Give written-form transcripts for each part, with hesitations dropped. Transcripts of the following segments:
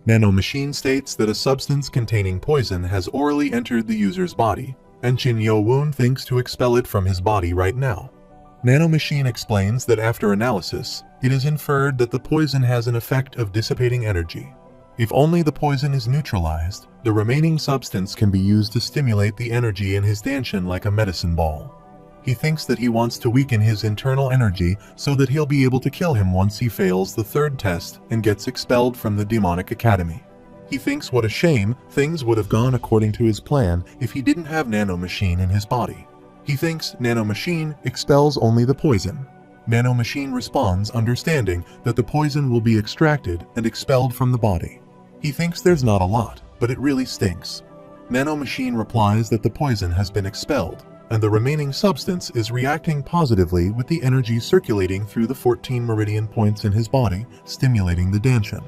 Nano Machine states that a substance containing poison has orally entered the user's body, and Chin Yo Woon thinks to expel it from his body right now. Nano Machine explains that after analysis, it is inferred that the poison has an effect of dissipating energy. If only the poison is neutralized, the remaining substance can be used to stimulate the energy in his danshin like a medicine ball. He thinks that he wants to weaken his internal energy so that he'll be able to kill him once he fails the third test and gets expelled from the demonic academy. He thinks what a shame things would have gone according to his plan if he didn't have Nano Machine in his body. He thinks Nano Machine expels only the poison. Nano Machine responds, understanding that the poison will be extracted and expelled from the body. He thinks there's not a lot, but it really stinks. Nano Machine replies that the poison has been expelled, and the remaining substance is reacting positively with the energy circulating through the 14 meridian points in his body, stimulating the danshin.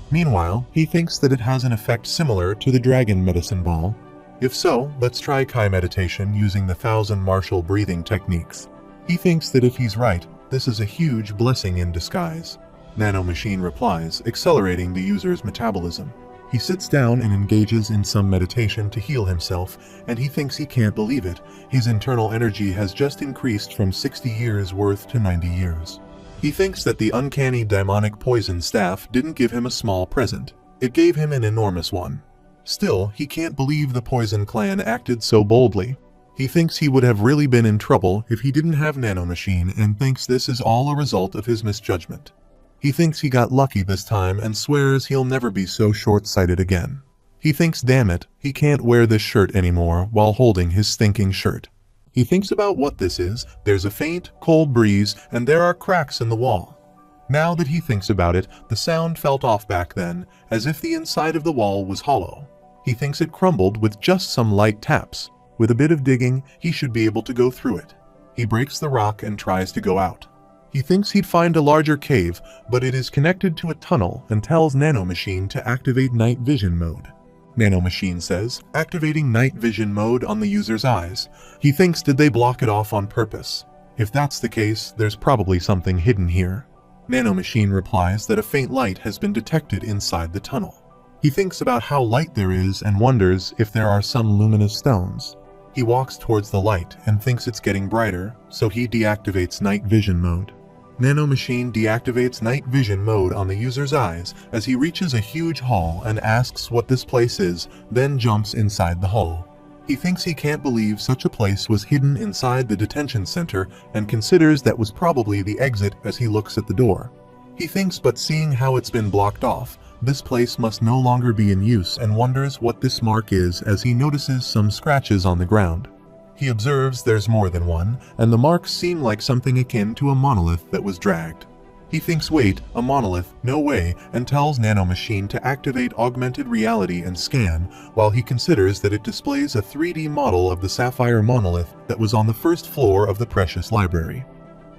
Meanwhile, he thinks that it has an effect similar to the dragon medicine ball. If so, let's try Kai meditation using the 1000 martial breathing techniques. He thinks that if he's right, this is a huge blessing in disguise. Nano Machine replies, accelerating the user's metabolism. He sits down and engages in some meditation to heal himself, and he thinks he can't believe it. His internal energy has just increased from 60 years worth to 90 years. He thinks that the uncanny demonic poison staff didn't give him a small present. It gave him an enormous one. Still, he can't believe the Poison Clan acted so boldly. He thinks he would have really been in trouble if he didn't have Nano Machine and thinks this is all a result of his misjudgment. He thinks he got lucky this time and swears he'll never be so short-sighted again. He thinks, damn it, he can't wear this shirt anymore while holding his stinking shirt. He thinks about what this is. There's a faint, cold breeze, and there are cracks in the wall. Now that he thinks about it, the sound felt off back then, as if the inside of the wall was hollow. He thinks it crumbled with just some light taps. With a bit of digging, he should be able to go through it. He breaks the rock and tries to go out. He thinks he'd find a larger cave, but it is connected to a tunnel and tells Nano Machine to activate night vision mode. Nano Machine says, activating night vision mode on the user's eyes. He thinks, did they block it off on purpose? If that's the case, there's probably something hidden here. Nano Machine replies that a faint light has been detected inside the tunnel. He thinks about how light there is and wonders if there are some luminous stones. He walks towards the light and thinks it's getting brighter, so he deactivates night vision mode. Nano Machine deactivates night vision mode on the user's eyes as he reaches a huge hall and asks what this place is, then jumps inside the hall. He thinks he can't believe such a place was hidden inside the detention center and considers that was probably the exit as he looks at the door. He thinks, but seeing how it's been blocked off, this place must no longer be in use and wonders what this mark is as he notices some scratches on the ground. He observes there's more than one, and the marks seem like something akin to a monolith that was dragged. He thinks, wait, a monolith, no way, and tells Nano Machine to activate augmented reality and scan, while he considers that it displays a 3D model of the sapphire monolith that was on the first floor of the Precious Library.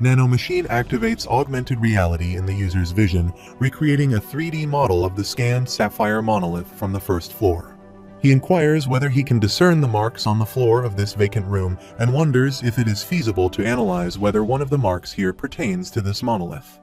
Nano Machine activates augmented reality in the user's vision, recreating a 3D model of the scanned sapphire monolith from the first floor. He inquires whether he can discern the marks on the floor of this vacant room and wonders if it is feasible to analyze whether one of the marks here pertains to this monolith.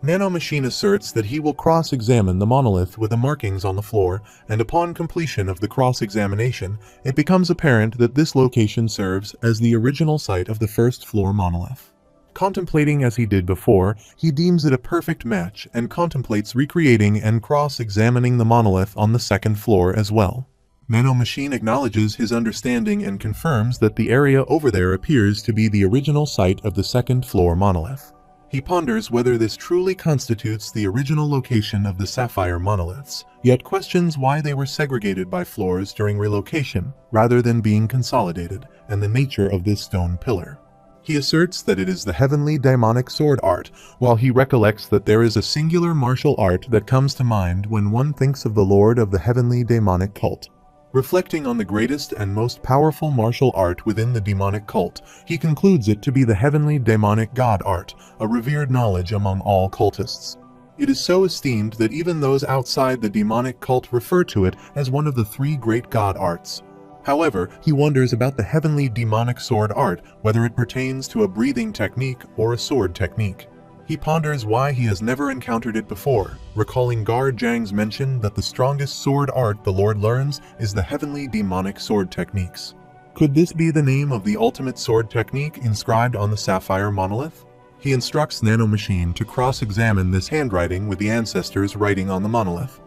Nano Machine asserts that he will cross-examine the monolith with the markings on the floor, and upon completion of the cross-examination, it becomes apparent that this location serves as the original site of the first floor monolith. Contemplating as he did before, he deems it a perfect match and contemplates recreating and cross-examining the monolith on the second floor as well. Nano Machine acknowledges his understanding and confirms that the area over there appears to be the original site of the second floor monolith. He ponders whether this truly constitutes the original location of the sapphire monoliths, yet questions why they were segregated by floors during relocation, rather than being consolidated, and the nature of this stone pillar. He asserts that it is the heavenly demonic sword art, while he recollects that there is a singular martial art that comes to mind when one thinks of the lord of the heavenly demonic cult. Reflecting on the greatest and most powerful martial art within the demonic cult, he concludes it to be the heavenly demonic god art, a revered knowledge among all cultists. It is so esteemed that even those outside the demonic cult refer to it as one of the 3 great god arts. However, he wonders about the heavenly demonic sword art, whether it pertains to a breathing technique or a sword technique. He ponders why he has never encountered it before, recalling Guard Zhang's mention that the strongest sword art the Lord learns is the heavenly demonic sword techniques. Could this be the name of the ultimate sword technique inscribed on the sapphire monolith? He instructs Nano Machine to cross-examine this handwriting with the ancestors' writing on the monolith.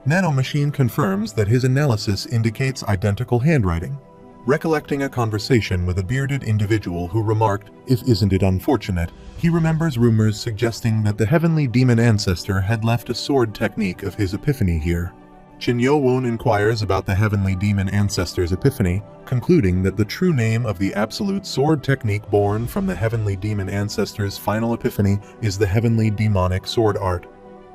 Nano Machine confirms that his analysis indicates identical handwriting. Recollecting a conversation with a bearded individual who remarked, "If isn't it unfortunate," he remembers rumors suggesting that the heavenly demon ancestor had left a sword technique of his epiphany here. Qin Yo-woon inquires about the heavenly demon ancestor's epiphany, concluding that the true name of the absolute sword technique born from the heavenly demon ancestor's final epiphany is the heavenly demonic sword art.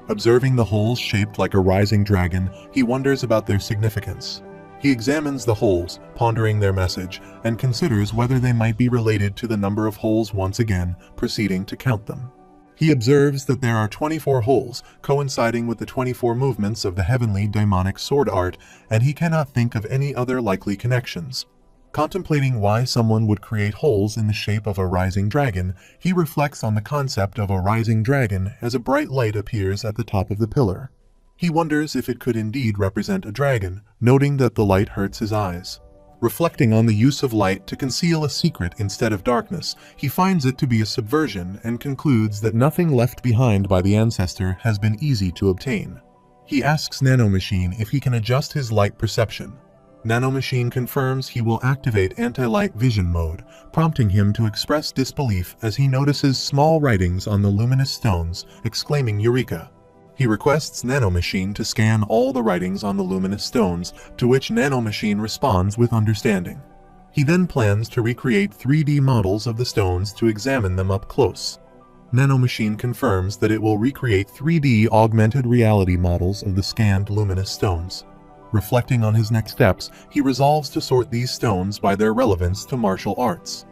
Observing the holes shaped like a rising dragon, he wonders about their significance. He examines the holes, pondering their message, and considers whether they might be related to the number of holes once again, proceeding to count them. He observes that there are 24 holes, coinciding with the 24 movements of the heavenly demonic sword art, and he cannot think of any other likely connections. Contemplating why someone would create holes in the shape of a rising dragon, he reflects on the concept of a rising dragon as a bright light appears at the top of the pillar. He wonders if it could indeed represent a dragon, noting that the light hurts his eyes. Reflecting on the use of light to conceal a secret instead of darkness, he finds it to be a subversion and concludes that nothing left behind by the ancestor has been easy to obtain. He asks Nano Machine if he can adjust his light perception. Nano Machine confirms he will activate anti-light vision mode, prompting him to express disbelief as he notices small writings on the luminous stones, exclaiming "Eureka!" He requests Nano Machine to scan all the writings on the luminous stones, to which Nano Machine responds with understanding. He then plans to recreate 3D models of the stones to examine them up close. Nano Machine confirms that it will recreate 3D augmented reality models of the scanned luminous stones. Reflecting on his next steps, he resolves to sort these stones by their relevance to martial arts.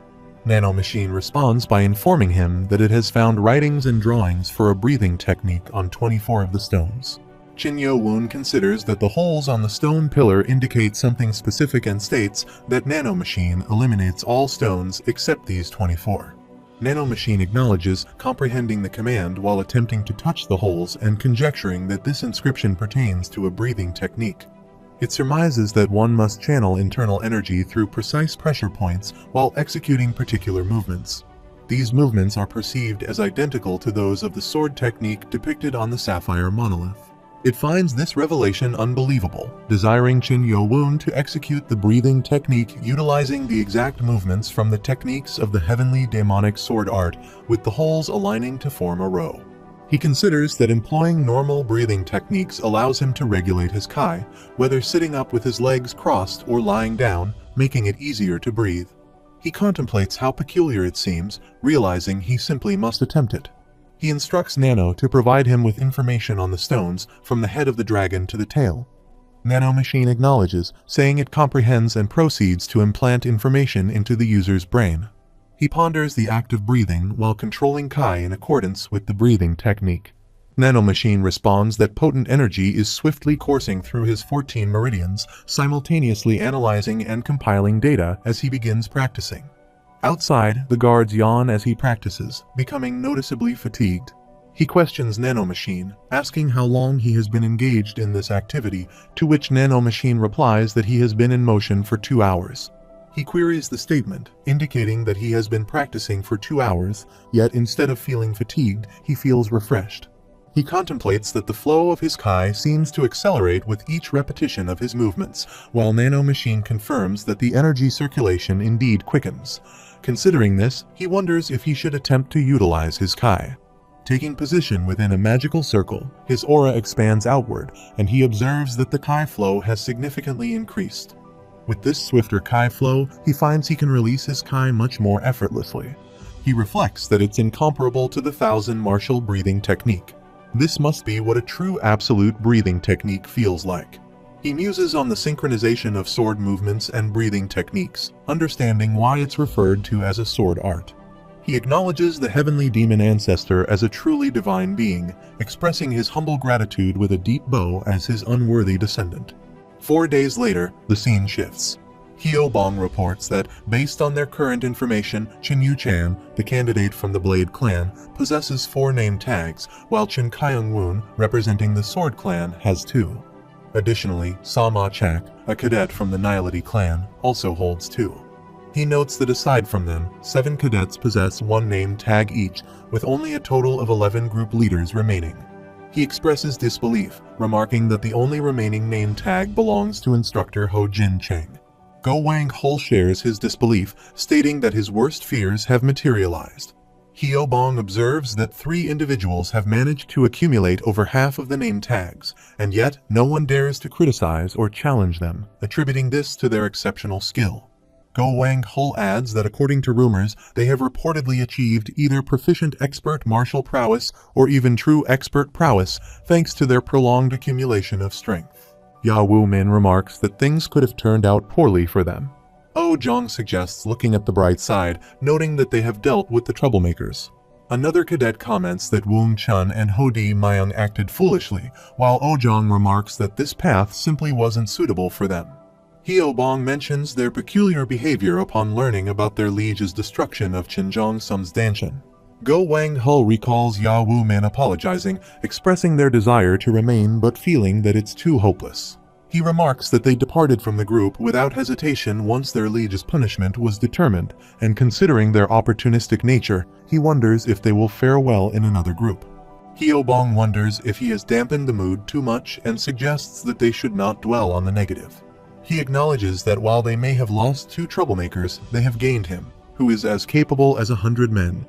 Nano Machine responds by informing him that it has found writings and drawings for a breathing technique on 24 of the stones. Qin Yo-woon considers that the holes on the stone pillar indicate something specific and states that Nano Machine eliminates all stones except these 24. Nano Machine acknowledges, comprehending the command while attempting to touch the holes and conjecturing that this inscription pertains to a breathing technique. It surmises that one must channel internal energy through precise pressure points while executing particular movements. These movements are perceived as identical to those of the sword technique depicted on the sapphire monolith. It finds this revelation unbelievable, desiring Qin Yo-woon to execute the breathing technique utilizing the exact movements from the techniques of the heavenly demonic sword art, with the holes aligning to form a row. He considers that employing normal breathing techniques allows him to regulate his Kai, whether sitting up with his legs crossed or lying down, making it easier to breathe. He contemplates how peculiar it seems, realizing he simply must attempt it. He instructs Nano to provide him with information on the stones, from the head of the dragon to the tail. Nano Machine acknowledges, saying it comprehends and proceeds to implant information into the user's brain. He ponders the act of breathing while controlling Kai in accordance with the breathing technique. Nano Machine responds that potent energy is swiftly coursing through his 14 meridians, simultaneously analyzing and compiling data as he begins practicing. Outside, the guards yawn as he practices, becoming noticeably fatigued. He questions Nano Machine, asking how long he has been engaged in this activity, to which Nano Machine replies that he has been in motion for 2 hours. He queries the statement, indicating that he has been practicing for 2 hours, yet instead of feeling fatigued, he feels refreshed. He contemplates that the flow of his Kai seems to accelerate with each repetition of his movements, while Nano Machine confirms that the energy circulation indeed quickens. Considering this, he wonders if he should attempt to utilize his Kai. Taking position within a magical circle, his aura expands outward, and he observes that the Kai flow has significantly increased. With this swifter Kai flow, he finds he can release his Kai much more effortlessly. He reflects that it's incomparable to the 1,000 martial breathing technique. This must be what a true absolute breathing technique feels like. He muses on the synchronization of sword movements and breathing techniques, understanding why it's referred to as a sword art. He acknowledges the heavenly demon ancestor as a truly divine being, expressing his humble gratitude with a deep bow as his unworthy descendant. 4 days later, the scene shifts. Hyobong reports that, based on their current information, Chin Yu-chan, the candidate from the Blade clan, possesses 4 name tags, while Chin Kyung-woon, representing the Sword clan, has 2. Additionally, Sama Chak, a cadet from the Nihility clan, also holds 2. He notes that aside from them, 7 cadets possess 1 name tag each, with only a total of 11 group leaders remaining. He expresses disbelief, remarking that the only remaining name tag belongs to instructor Ho Jin Cheng. Go Wang Hul shares his disbelief, stating that his worst fears have materialized. Hyobong observes that 3 individuals have managed to accumulate over half of the name tags, and yet no one dares to criticize or challenge them, attributing this to their exceptional skill. Go Wang Hul adds that according to rumors, they have reportedly achieved either proficient expert martial prowess or even true expert prowess thanks to their prolonged accumulation of strength. Ya Wu-min remarks that things could have turned out poorly for them. Oh Jong suggests looking at the bright side, noting that they have dealt with the troublemakers. Another cadet comments that Woong Chun and Ho Di Myung acted foolishly, while Oh Jong remarks that this path simply wasn't suitable for them. Hyobong mentions their peculiar behavior upon learning about their liege's destruction of Chinjong Sum's Danshan. Go Wang Hul recalls Ya Wu-min apologizing, expressing their desire to remain but feeling that it's too hopeless. He remarks that they departed from the group without hesitation once their liege's punishment was determined, and considering their opportunistic nature, he wonders if they will fare well in another group. Hyobong wonders if he has dampened the mood too much and suggests that they should not dwell on the negative. He acknowledges that while they may have lost 2 troublemakers, they have gained him, who is as capable as 100 men.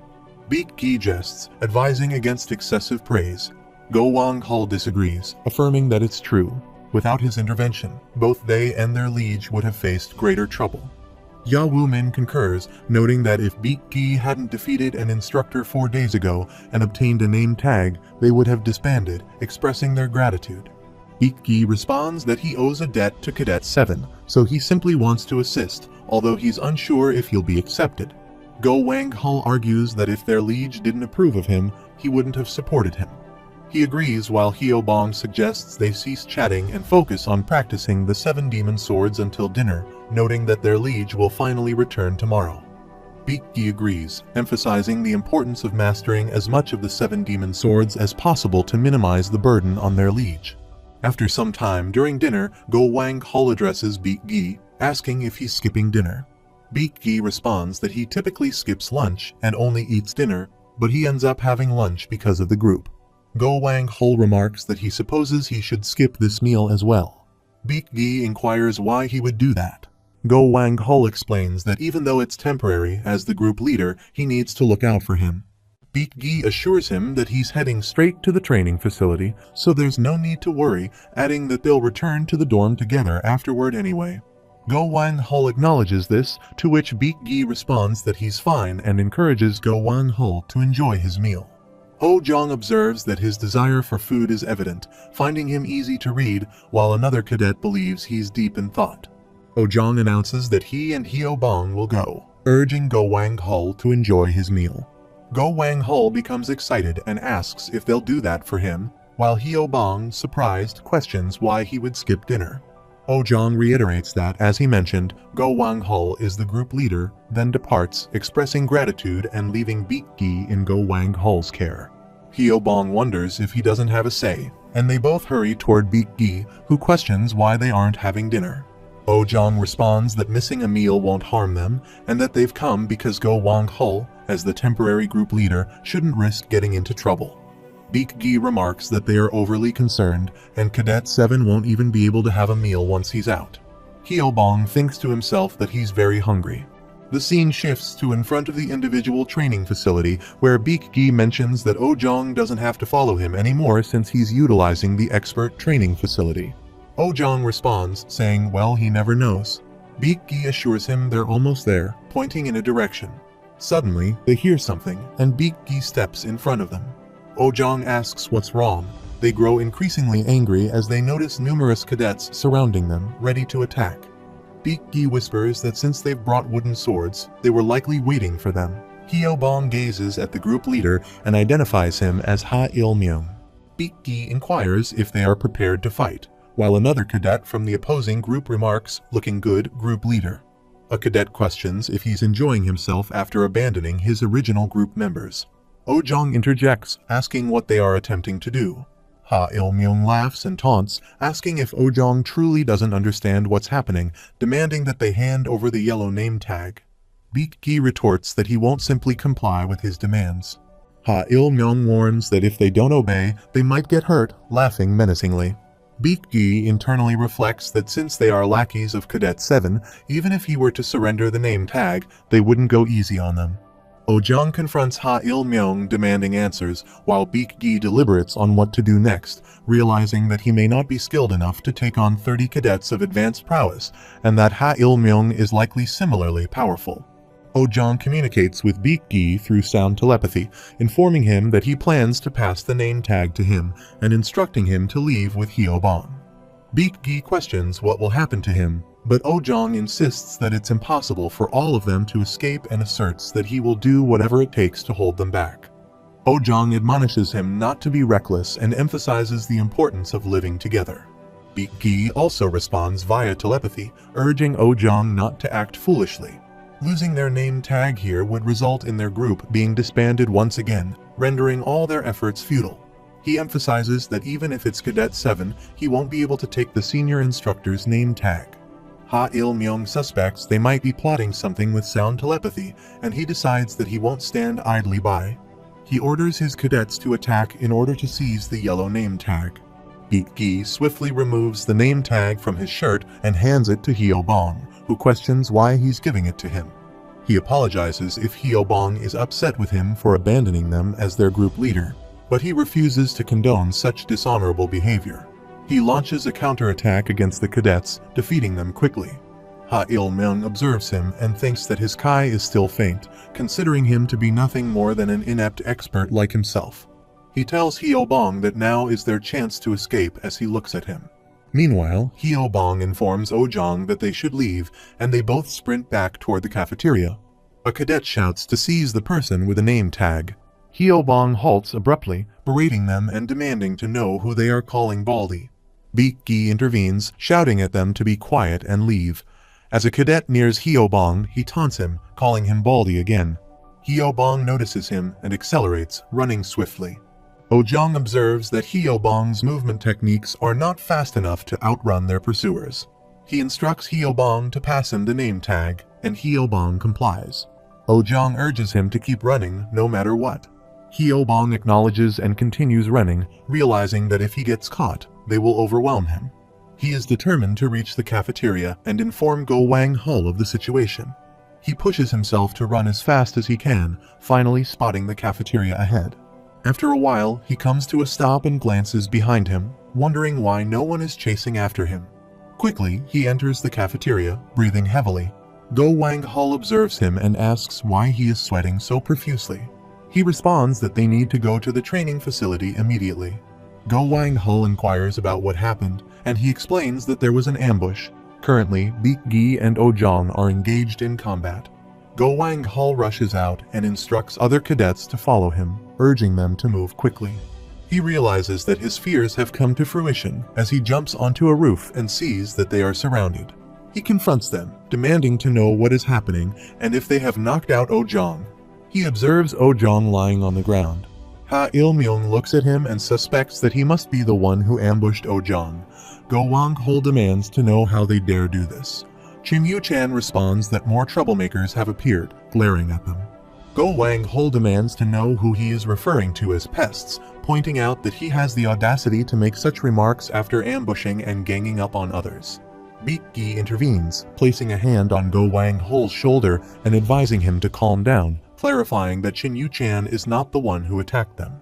Beak Gi jests, advising against excessive praise. Go Wang Hul disagrees, affirming that it's true. Without his intervention, both they and their liege would have faced greater trouble. Ya Wu-min concurs, noting that if Beak Gi hadn't defeated an instructor 4 days ago and obtained a name tag, they would have disbanded, expressing their gratitude. Beak Gi responds that he owes a debt to Cadet 7, so he simply wants to assist, although he's unsure if he'll be accepted. Go Wang Hul argues that if their liege didn't approve of him, he wouldn't have supported him. He agrees while Hyobong suggests they cease chatting and focus on practicing the 7 demon swords until dinner, noting that their liege will finally return tomorrow. Beak Gi agrees, emphasizing the importance of mastering as much of the 7 demon swords as possible to minimize the burden on their liege. After some time during dinner, Go Wang Hul addresses Beak Gi, asking if he's skipping dinner. Beak Gi responds that he typically skips lunch and only eats dinner, but he ends up having lunch because of the group. Go Wang Hul remarks that he supposes he should skip this meal as well. Beak Gi inquires why he would do that. Go Wang Hul explains that even though it's temporary, as the group leader, he needs to look out for him. Beak Gi assures him that he's heading straight to the training facility, so there's no need to worry, adding that they'll return to the dorm together afterward anyway. Go Wang Hul acknowledges this, to which Beak Gi responds that he's fine and encourages Go Wang Hul to enjoy his meal. Ho Jong observes that his desire for food is evident, finding him easy to read, while another cadet believes he's deep in thought. Ho Jong announces that he and Hyobong will go, urging Go Wang Hul to enjoy his meal. Go Wang Hul becomes excited and asks if they'll do that for him, while Hyobong, surprised, questions why he would skip dinner. Oh Jong reiterates that, as he mentioned, Go Wang Hul is the group leader, then departs, expressing gratitude and leaving Beak Gi in Go Wang Hul's care. Hyobong wonders if he doesn't have a say, and they both hurry toward Beak Gi, who questions why they aren't having dinner. Oh Jong responds that missing a meal won't harm them, and that they've come because Go Wang Hul, as the temporary group leader, shouldn't risk getting into trouble. Beak Gi remarks that they are overly concerned, and Cadet 7 won't even be able to have a meal once he's out. Hyobong thinks to himself that he's very hungry. The scene shifts to in front of the individual training facility, where Beak Gi mentions that Oh Jong doesn't have to follow him anymore since he's utilizing the expert training facility. Oh Jong responds, saying, well, he never knows. Beak Gi assures him they're almost there, pointing in a direction. Suddenly, they hear something, and Beak Gi steps in front of them. Oh Jong asks what's wrong. They grow increasingly angry as they notice numerous cadets surrounding them, ready to attack. Beak Gi whispers that since they've brought wooden swords, they were likely waiting for them. Hyobong gazes at the group leader and identifies him as Ha Il Myung. Beak Gi inquires if they are prepared to fight, while another cadet from the opposing group remarks, "Looking good, group leader." A cadet questions if he's enjoying himself after abandoning his original group members. Oh-jong interjects, asking what they are attempting to do. Ha-il-myung laughs and taunts, asking if Oh-jong truly doesn't understand what's happening, demanding that they hand over the yellow name tag. Beak-gi retorts that he won't simply comply with his demands. Ha-il-myung warns that if they don't obey, they might get hurt, laughing menacingly. Beak-gi internally reflects that since they are lackeys of Cadet 7, even if he were to surrender the name tag, they wouldn't go easy on them. Oh-jong confronts Ha-il-myung demanding answers, while Beak-gi deliberates on what to do next, realizing that he may not be skilled enough to take on 30 cadets of advanced prowess, and that Ha-il-myung is likely similarly powerful. Oh-jong communicates with Beak-gi through sound telepathy, informing him that he plans to pass the name tag to him and instructing him to leave with Hyo-bong. Beak-gi questions what will happen to him, but Oh-jong insists that it's impossible for all of them to escape and asserts that he will do whatever it takes to hold them back. Oh-jong admonishes him not to be reckless and emphasizes the importance of living together. Beak-gi also responds via telepathy, urging Oh-jong not to act foolishly. Losing their name tag here would result in their group being disbanded once again, rendering all their efforts futile. He emphasizes that even if it's Cadet 7, he won't be able to take the senior instructor's name tag. Ha-il-myung suspects they might be plotting something with sound telepathy, and he decides that he won't stand idly by. He orders his cadets to attack in order to seize the yellow name tag. Beak-gi swiftly removes the name tag from his shirt and hands it to Hyo-bong, who questions why he's giving it to him. He apologizes if Hyo-bong is upset with him for abandoning them as their group leader, but he refuses to condone such dishonorable behavior. He launches a counterattack against the cadets, defeating them quickly. Ha-il-myung observes him and thinks that his Kai is still faint, considering him to be nothing more than an inept expert like himself. He tells Hyo-bong that now is their chance to escape as he looks at him. Meanwhile, Hyo-bong informs Oh-jong that they should leave, and they both sprint back toward the cafeteria. A cadet shouts to seize the person with a name tag. Hyo-bong halts abruptly, berating them and demanding to know who they are calling Baldy. Beak-gi intervenes, shouting at them to be quiet and leave. As a cadet nears Hyo-bong, he taunts him, calling him Baldy again. Hyo-bong notices him and accelerates, running swiftly. Oh-jong observes that Hyo-bong's movement techniques are not fast enough to outrun their pursuers. He instructs Hyo-bong to pass him the name tag, and Hyo-bong complies. Oh-jong urges him to keep running no matter what. Hyo-bong acknowledges and continues running, realizing that if he gets caught, they will overwhelm him. He is determined to reach the cafeteria and inform Go Wang-hul of the situation. He pushes himself to run as fast as he can, finally spotting the cafeteria ahead. After a while, he comes to a stop and glances behind him, wondering why no one is chasing after him. Quickly, he enters the cafeteria, breathing heavily. Go Wang-hul observes him and asks why he is sweating so profusely. He responds that they need to go to the training facility immediately. Go Wang-hul inquires about what happened, and he explains that there was an ambush. Currently, Beak-gi and Oh-jong are engaged in combat. Go Wang-hul rushes out and instructs other cadets to follow him, urging them to move quickly. He realizes that his fears have come to fruition as he jumps onto a roof and sees that they are surrounded. He confronts them, demanding to know what is happening and if they have knocked out Oh-jong. He observes Oh-jong lying on the ground. Ha-il-myung looks at him and suspects that he must be the one who ambushed Oh-jong. Go Wang-hul demands to know how they dare do this. Chin Yu-chan responds that more troublemakers have appeared, glaring at them. Go Wang-hul demands to know who he is referring to as pests, pointing out that he has the audacity to make such remarks after ambushing and ganging up on others. Beak-gi intervenes, placing a hand on Go Wang-hul's shoulder and advising him to calm down, clarifying that Chin Yu-chan is not the one who attacked them.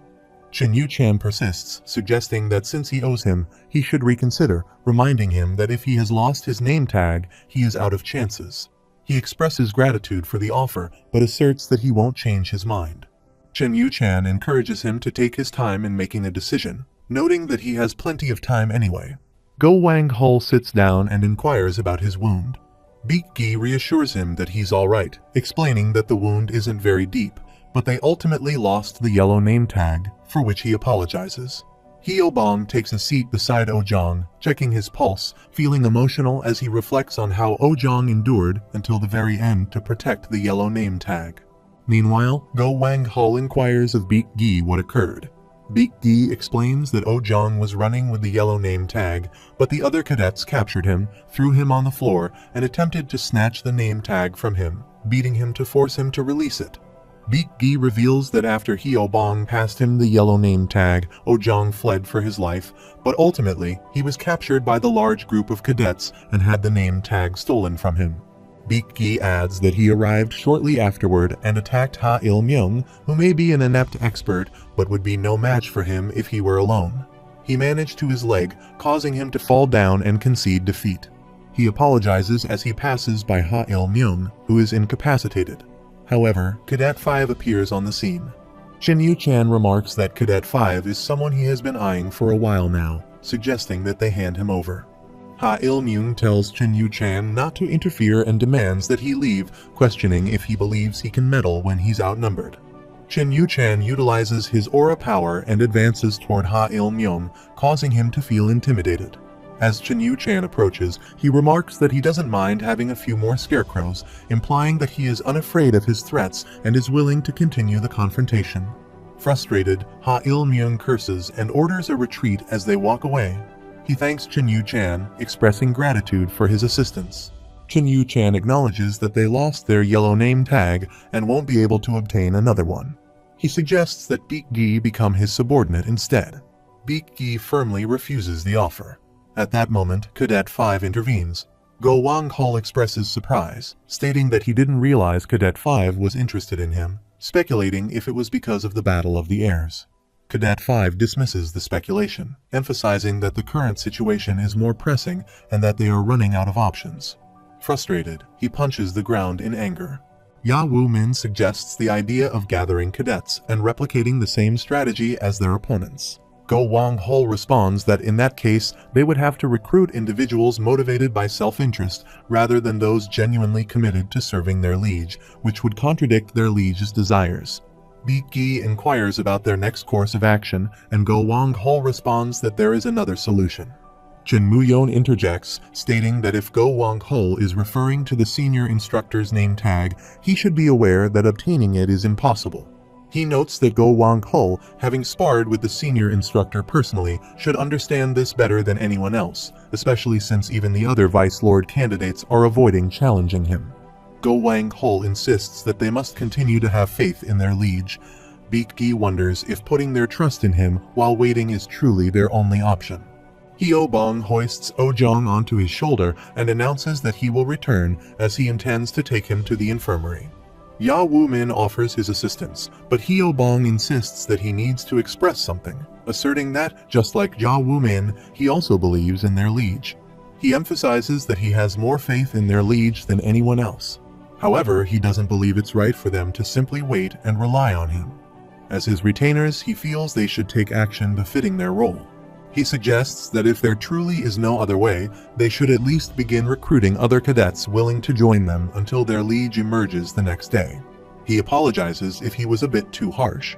Chin Yu-chan persists, suggesting that since he owes him, he should reconsider, reminding him that if he has lost his name tag, he is out of chances. He expresses gratitude for the offer, but asserts that he won't change his mind. Chin Yu-chan encourages him to take his time in making a decision, noting that he has plenty of time anyway. Go Wang-hul sits down and inquires about his wound. Beak-gi reassures him that he's alright, explaining that the wound isn't very deep, but they ultimately lost the yellow name tag, for which he apologizes. Hyobong takes a seat beside Ojong, checking his pulse, feeling emotional as he reflects on how Ojong endured until the very end to protect the yellow name tag. Meanwhile, Go Wang Hul inquires of Beak Gi what occurred. Beak Gi explains that Ojong was running with the yellow name tag, but the other cadets captured him, threw him on the floor, and attempted to snatch the name tag from him, beating him to force him to release it. Beak Gi reveals that after Hyobong passed him the yellow name tag, Ojong fled for his life, but ultimately he was captured by the large group of cadets and had the name tag stolen from him. Beak Gi adds that he arrived shortly afterward and attacked Ha Il-myung, who may be an inept expert but would be no match for him if he were alone. He managed to his leg, causing him to fall down and concede defeat. He apologizes as he passes by Ha Il-myung, who is incapacitated. However, Cadet 5 appears on the scene. Shin Yu-chan remarks that Cadet 5 is someone he has been eyeing for a while now, suggesting that they hand him over. Ha Il-myung tells Shin Yu-chan not to interfere and demands that he leave, questioning if he believes he can meddle when he's outnumbered. Shin Yu-chan utilizes his aura power and advances toward Ha Il-myung, causing him to feel intimidated. As Shin Yu-chan approaches, he remarks that he doesn't mind having a few more scarecrows, implying that he is unafraid of his threats and is willing to continue the confrontation. Frustrated, Ha Il-myung curses and orders a retreat as they walk away. He thanks Shin Yu-chan, expressing gratitude for his assistance. Shin Yu-chan acknowledges that they lost their yellow name tag and won't be able to obtain another one. He suggests that Beak Gi become his subordinate instead. Beak Gi firmly refuses the offer. At that moment, Cadet 5 intervenes. Go Wang Hul expresses surprise, stating that he didn't realize Cadet 5 was interested in him, speculating if it was because of the Battle of the Heirs. Cadet 5 dismisses the speculation, emphasizing that the current situation is more pressing and that they are running out of options. Frustrated, he punches the ground in anger. Ya Wu-min suggests the idea of gathering cadets and replicating the same strategy as their opponents. Go Wang Hul responds that in that case, they would have to recruit individuals motivated by self-interest rather than those genuinely committed to serving their liege, which would contradict their liege's desires. Beak Gi inquires about their next course of action, and Go Wang Hul responds that there is another solution. Chen Muyon interjects, stating that if Go Wang Hul is referring to the senior instructor's name tag, he should be aware that obtaining it is impossible. He notes that Go Wang Hul, having sparred with the senior instructor personally, should understand this better than anyone else, especially since even the other Vice Lord candidates are avoiding challenging him. Go Wang Hul insists that they must continue to have faith in their liege. Beak Gi wonders if putting their trust in him while waiting is truly their only option. Hyobong hoists Ojong onto his shoulder and announces that he will return as he intends to take him to the infirmary. Ya Wu-min offers his assistance, but Hyobong insists that he needs to express something, asserting that, just like Ya Wu-min, he also believes in their liege. He emphasizes that he has more faith in their liege than anyone else. However, he doesn't believe it's right for them to simply wait and rely on him. As his retainers, he feels they should take action befitting their role. He suggests that if there truly is no other way, they should at least begin recruiting other cadets willing to join them until their liege emerges the next day. He apologizes if he was a bit too harsh.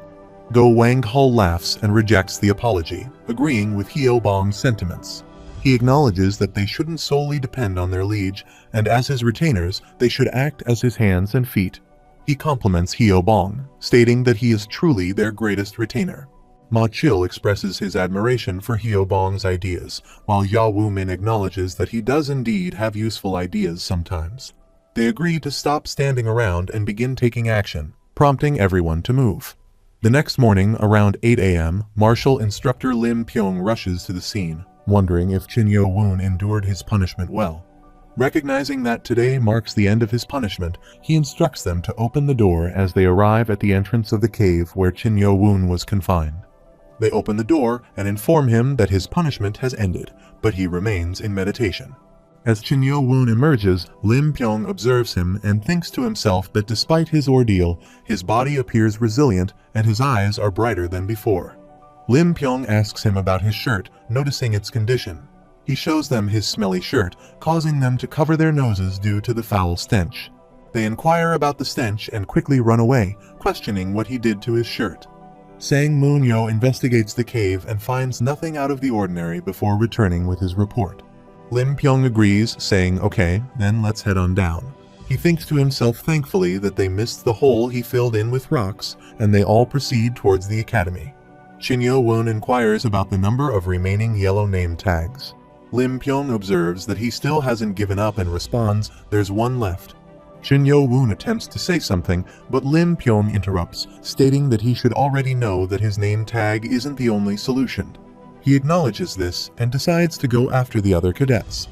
Go Wang Hul laughs and rejects the apology, agreeing with Hyobong's sentiments. He acknowledges that they shouldn't solely depend on their liege, and as his retainers, they should act as his hands and feet. He compliments Hyobong, stating that he is truly their greatest retainer. Ma Chil expresses his admiration for Hyobong's ideas, while Ya Wu-min acknowledges that he does indeed have useful ideas sometimes. They agree to stop standing around and begin taking action, prompting everyone to move. The next morning, around 8 a.m., Martial Instructor Lim Pyong rushes to the scene, wondering if Chin Yo-woon endured his punishment well. Recognizing that today marks the end of his punishment, he instructs them to open the door as they arrive at the entrance of the cave where Chin Yo-woon was confined. They open the door and inform him that his punishment has ended, but he remains in meditation. As Chin Yo-woon emerges, Lim Pyong observes him and thinks to himself that despite his ordeal, his body appears resilient and his eyes are brighter than before. Lim Pyong asks him about his shirt, noticing its condition. He shows them his smelly shirt, causing them to cover their noses due to the foul stench. They inquire about the stench and quickly run away, questioning what he did to his shirt. Sang Moon-yo investigates the cave and finds nothing out of the ordinary before returning with his report. Lim Pyong agrees, saying, "Okay, then let's head on down." He thinks to himself thankfully that they missed the hole he filled in with rocks, and they all proceed towards the academy. Shin Yo-woon inquires about the number of remaining yellow name tags. Lim Pyong observes that he still hasn't given up and responds, "There's one left." Shin Yo-woon attempts to say something, but Lim Pyong interrupts, stating that he should already know that his name tag isn't the only solution. He acknowledges this and decides to go after the other cadets.